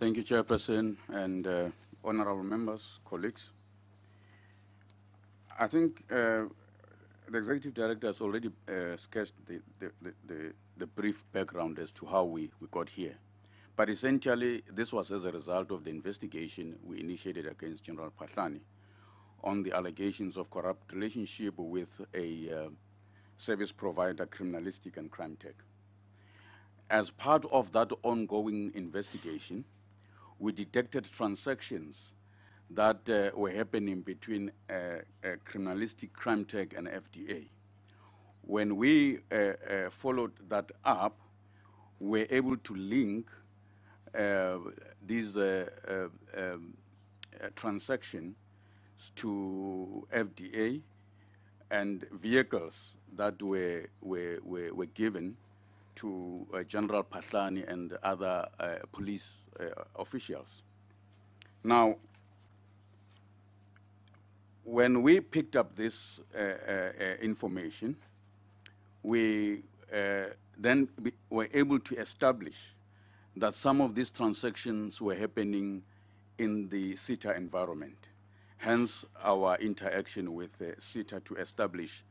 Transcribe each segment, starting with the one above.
Thank you, Chairperson, and honorable members, colleagues. I think the Executive Director has already sketched the brief background as to how we got here. But essentially, this was as a result of the investigation we initiated against General Pahlani on the allegations of corrupt relationship with a service provider, criminalistic and crime tech. As part of that ongoing investigation, we detected transactions that were happening between criminalistic crime tech and FDA. When we followed that up, we were able to link these transactions to FDA and vehicles that were given to General Pahlani and other police officials. Now, when we picked up this information, we then were able to establish that some of these transactions were happening in the CETA environment. Hence, our interaction with CETA to establish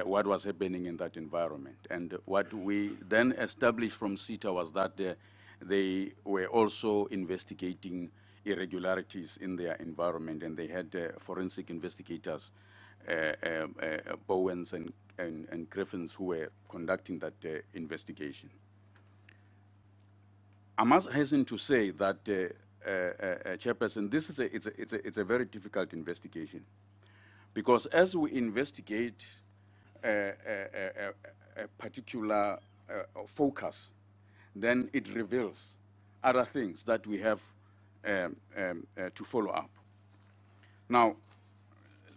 what was happening in that environment. And what we then established from CETA was that they were also investigating irregularities in their environment, and they had forensic investigators, Bowens and Griffins, who were conducting that investigation. I must hasten to say that, Chairperson, this is it's a very difficult investigation, because as we investigate a particular focus, then it reveals other things that we have to follow up. Now,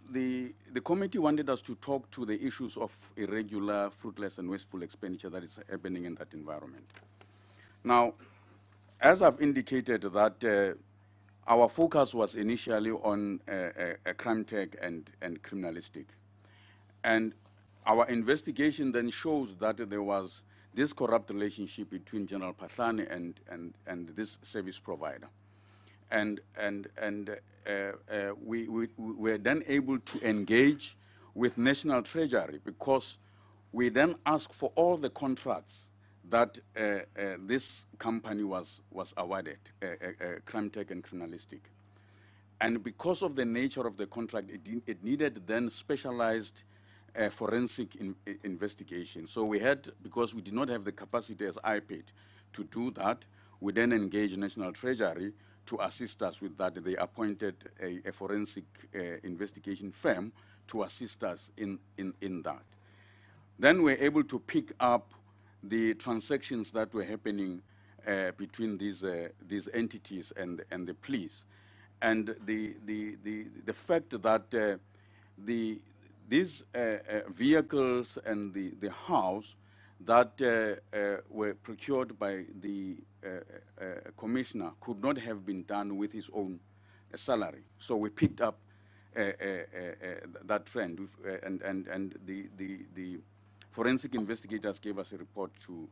the committee wanted us to talk to the issues of irregular, fruitless, and wasteful expenditure that is happening in that environment. Now, as I've indicated that our focus was initially on crime tech and criminalistic. And our investigation then shows that there was this corrupt relationship between General Pahlani and this service provider. And we were then able to engage with National Treasury, because we then asked for all the contracts that this company was awarded, crime tech and criminalistic. And because of the nature of the contract, it needed then specialized forensic investigation. So we had, because we did not have the capacity as IPID to do that, we then engaged National Treasury to assist us with that. They appointed a forensic investigation firm to assist us in that. Then we're able to pick up the transactions that were happening between these entities and the police, and the fact that these vehicles and the house that were procured by the commissioner could not have been done with his own salary. So we picked up that trend, and the forensic investigators gave us a report to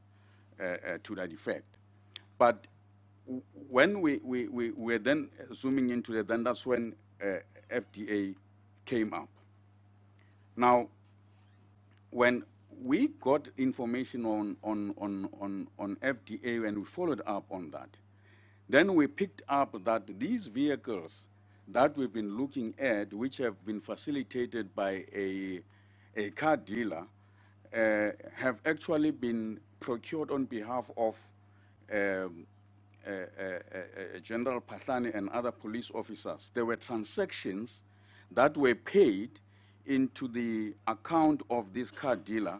that effect. But when we were then zooming into it, then that's when FDA came up. Now, when we got information on FDA and we followed up on that, then we picked up that these vehicles that we've been looking at, which have been facilitated by a car dealer, have actually been procured on behalf of General Pahlani and other police officers. There were transactions that were paid into the account of this car dealer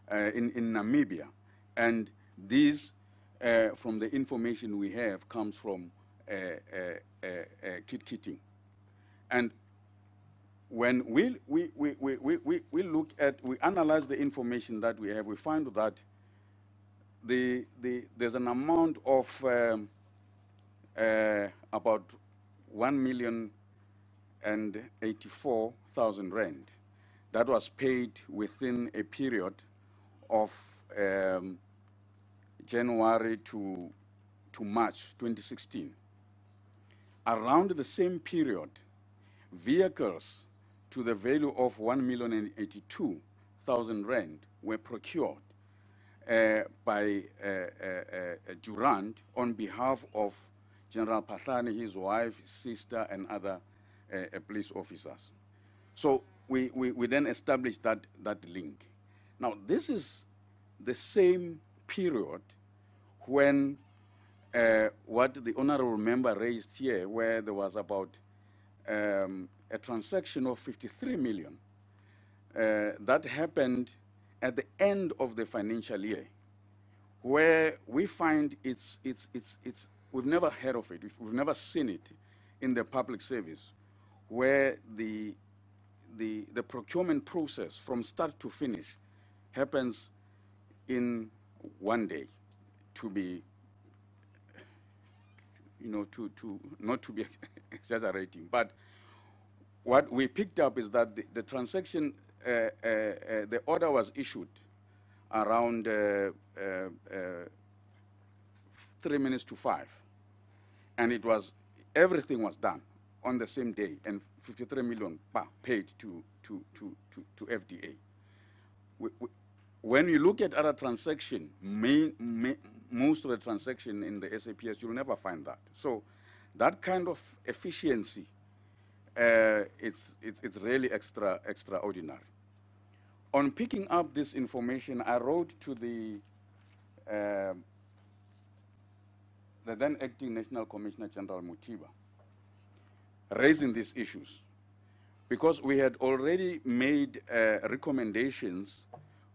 in Namibia. And these, from the information we have, comes from Kitting. And when we look at, we analyze the information that we have, we find that there's an amount of about 1,084,000 rand that was paid within a period of January to March 2016. around the same period, vehicles to the value of 1,082,000 rand were procured by Durant on behalf of General Pahlani, his wife, sister, and other police officers. So we then established that link. Now, this is the same period when what the honorable member raised here, where there was about a transaction of 53 million that happened at the end of the financial year, where we find we've never heard of it, we've never seen it in the public service, where the procurement process from start to finish happens in one day, to be, not to be exaggerating, but what we picked up is that the transaction, the order was issued around 3 minutes to 5, and everything was done on the same day, and 53 million paid to FDA. When you look at other transactions, most of the transaction in the SAPS, you'll never find that. So that kind of efficiency, it's really extraordinary. On picking up this information, I wrote to the then acting National Commissioner General Mutiba, raising these issues, because we had already made recommendations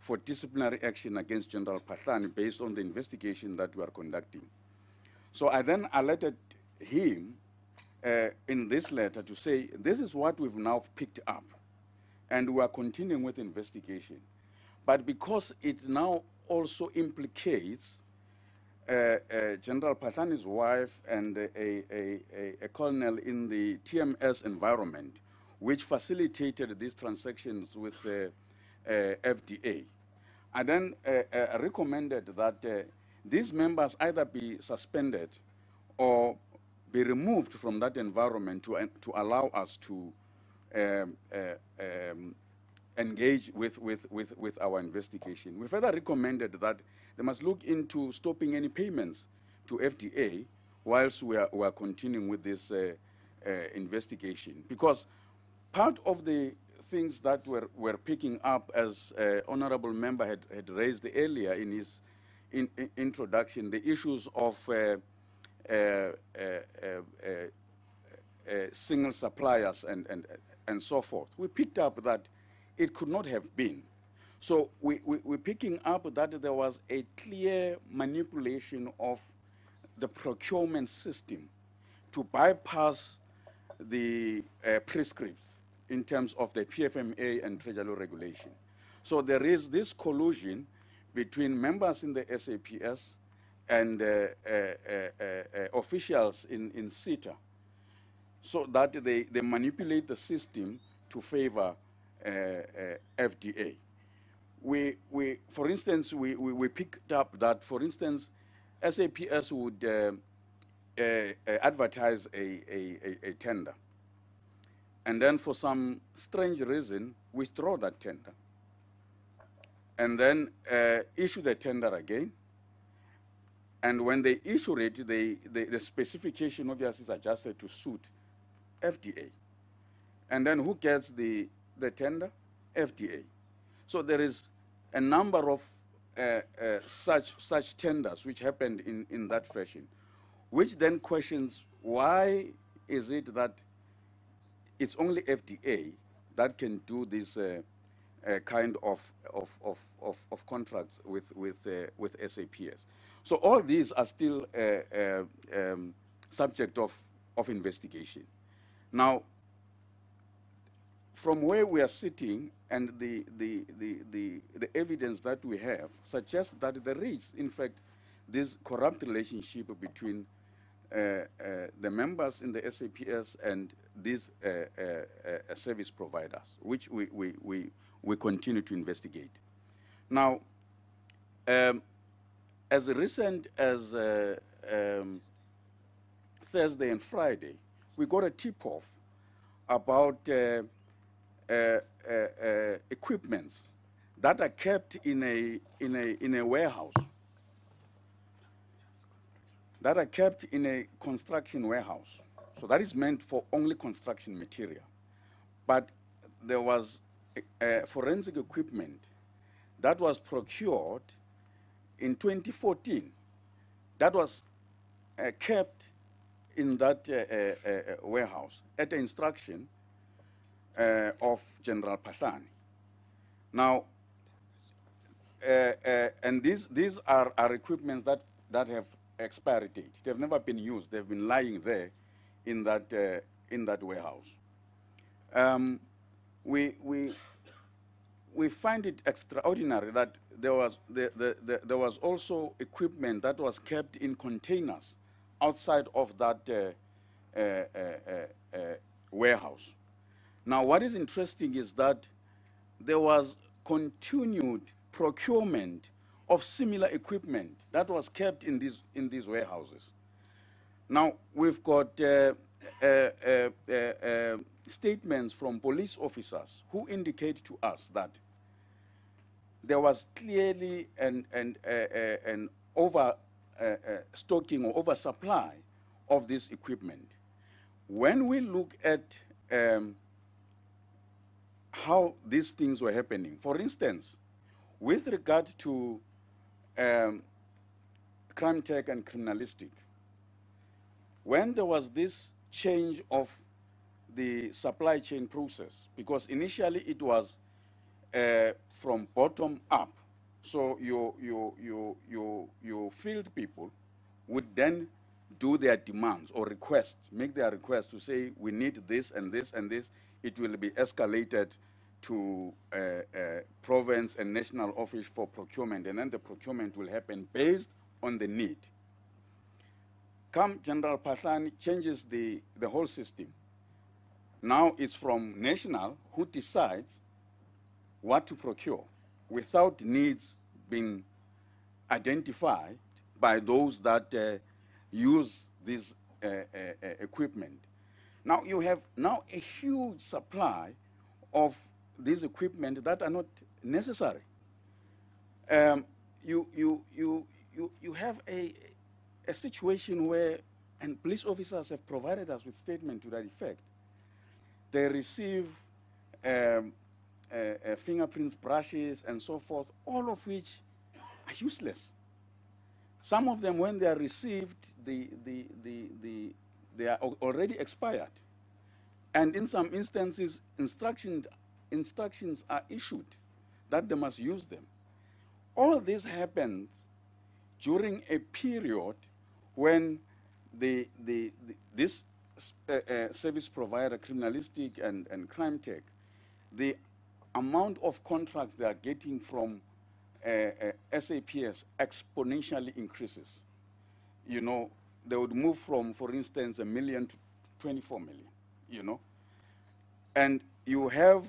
for disciplinary action against General Pahlani based on the investigation that we are conducting. So I then alerted him in this letter to say, this is what we've now picked up, and we are continuing with investigation. But because it now also implicates General Pahlani's wife and a colonel in the TMS environment, which facilitated these transactions with the FDA, I then recommended that these members either be suspended or be removed from that environment to allow us to engage with our investigation. We further recommended that they must look into stopping any payments to FDA whilst we are continuing with this investigation. Because part of the things that we're picking up, as honorable member had raised earlier in his introduction, the issues of single suppliers and so forth. We picked up that it could not have been. So we're picking up that there was a clear manipulation of the procurement system to bypass the prescripts in terms of the PFMA and Treasury law regulation. So there is this collusion between members in the SAPS and officials in CETA, so that they manipulate the system to favor FDA. For instance, we picked up that, for instance, SAPS would advertise a tender, and then for some strange reason, withdraw that tender, and then issue the tender again. And when they issue it, the specification obviously is adjusted to suit FDA. And then who gets the tender? FDA. So there is a number of such tenders which happened in that fashion, which then questions, why is it that it's only FDA that can do this kind of contracts with SAPS? So all these are still subject of investigation. Now, from where we are sitting and the evidence that we have suggests that there is, in fact, this corrupt relationship between the members in the SAPS and these service providers, which we continue to investigate. Now, as recent as Thursday and Friday, we got a tip-off about equipments that are kept in a warehouse, that are kept in a construction warehouse. So that is meant for only construction material. But there was forensic equipment that was procured in 2014 that was kept in that warehouse at the instruction of General Pasani. Now, and these are equipments that have expiry date. They've never been used. They've been lying there in that warehouse. We find it extraordinary that there was also equipment that was kept in containers outside of that warehouse. Now, what is interesting is that there was continued procurement of similar equipment that was kept in these warehouses. Now, we've got statements from police officers who indicate to us that there was clearly an overstocking or oversupply of this equipment. When we look at how these things were happening, for instance, with regard to crime tech and criminalistic, when there was this change of the supply chain process, because initially it was from bottom up, so your field people would then do their demands or requests, make their request to say, we need this and this and this. It will be escalated to province and national office for procurement, and then the procurement will happen based on the need. Come General Pasani changes the whole system. Now it's from national who decides what to procure without needs being identified by those that use this equipment. Now you have now a huge supply of these equipment that are not necessary. You have a situation where, and police officers have provided us with statement to that effect, they receive fingerprints, brushes, and so forth, all of which are useless. Some of them, when they are received, they are already expired. And in some instances, instructions are issued that they must use them. All this happens during a period when this service provider, criminalistic and crime tech, the amount of contracts they are getting from SAPS exponentially increases. You know, they would move from, for instance, 1 million to 24 million, you know. And you have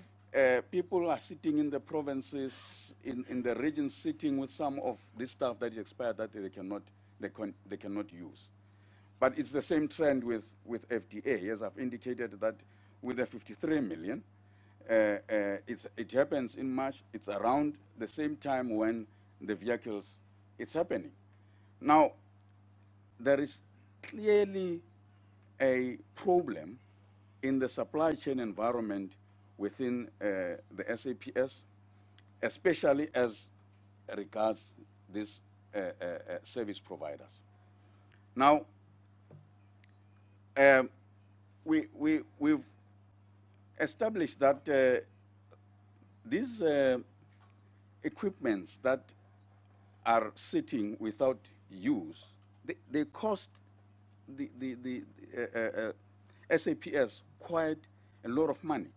people are sitting in the provinces, in the regions, sitting with some of this stuff that is expired that they cannot use. But it's the same trend with FDA, as I've indicated that with the 53 million, it happens in March. It's around the same time when the vehicles, it's happening. Now, there is clearly a problem in the supply chain environment within the SAPS, especially as regards these service providers. Now, we've established that these equipments that are sitting without use, they cost the SAPS quite a lot of money.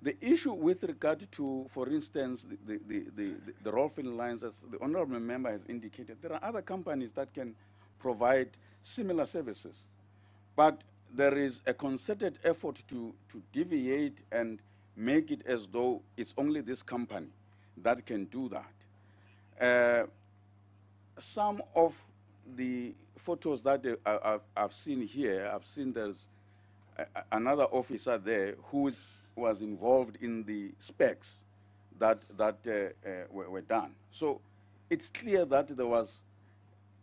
The issue with regard to, for instance, the roll-filling lines, as the honorable member has indicated, there are other companies that can provide similar services. But there is a concerted effort to deviate and make it as though it's only this company that can do that. Some of the photos that I've seen here, I've seen there's another officer there who was involved in the specs that were done. So it's clear that there was,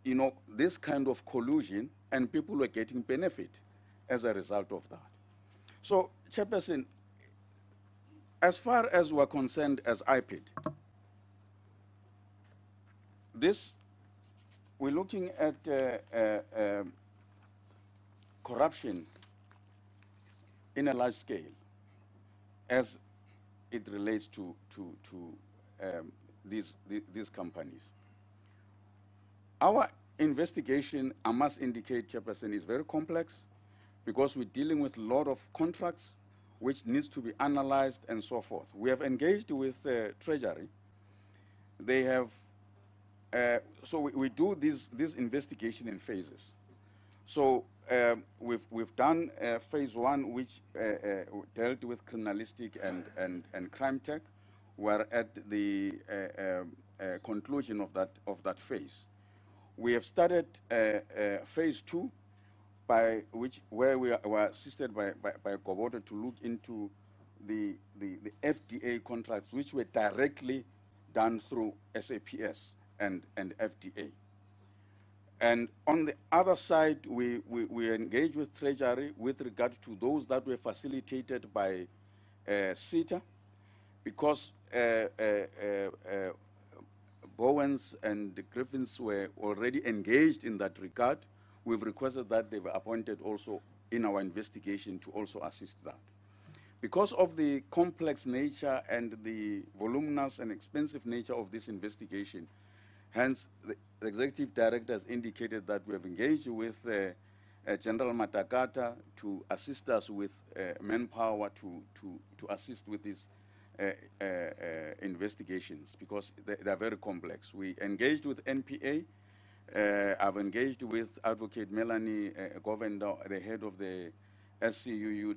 you know, this kind of collusion, and people were getting benefit as a result of that. So, Chairperson, as far as we're concerned as IPID, we're looking at corruption in a large scale as it relates to these companies. Our investigation, I must indicate, Chairperson, is very complex because we're dealing with a lot of contracts which needs to be analyzed and so forth. We have engaged with Treasury. They have, so we do this investigation in phases. So we've done phase one, which dealt with criminalistic and crime tech. We're at the conclusion of that phase. We have started phase two, where we were assisted by Gobodo to look into the FDA contracts, which were directly done through SAPS and FDA. And on the other side, we engage with Treasury with regard to those that were facilitated by CETA, because Bowens and Griffins were already engaged in that regard. We've requested that they were appointed also in our investigation to also assist that. Because of the complex nature and the voluminous and expensive nature of this investigation, hence the Executive Director has indicated that we have engaged with General Matakata to assist us with manpower to assist with these investigations, because they are very complex. We engaged with NPA. I've engaged with Advocate Melanie Govender, the head of the SCCU,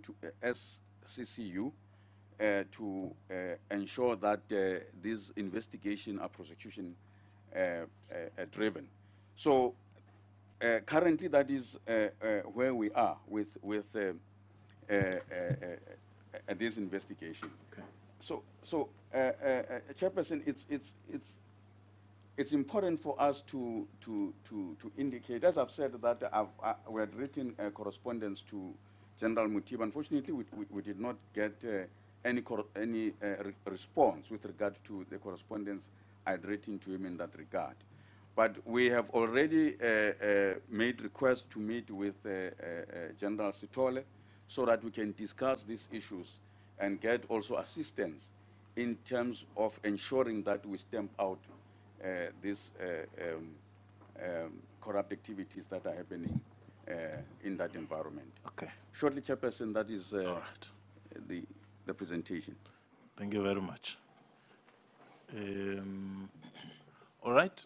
to ensure that these investigation are prosecution driven. So currently that is where we are with this investigation. Okay. So Chairperson, it's important for us to indicate, as I've said, that we had written correspondence to General Mutiba. Unfortunately, we did not get any response with regard to the correspondence I had written to him in that regard. But we have already made requests to meet with General Sitole so that we can discuss these issues and get also assistance in terms of ensuring that we stamp out these corrupt activities that are happening in that environment. Okay. Shortly, Chairperson, that is all right. the presentation. Thank you very much. All right.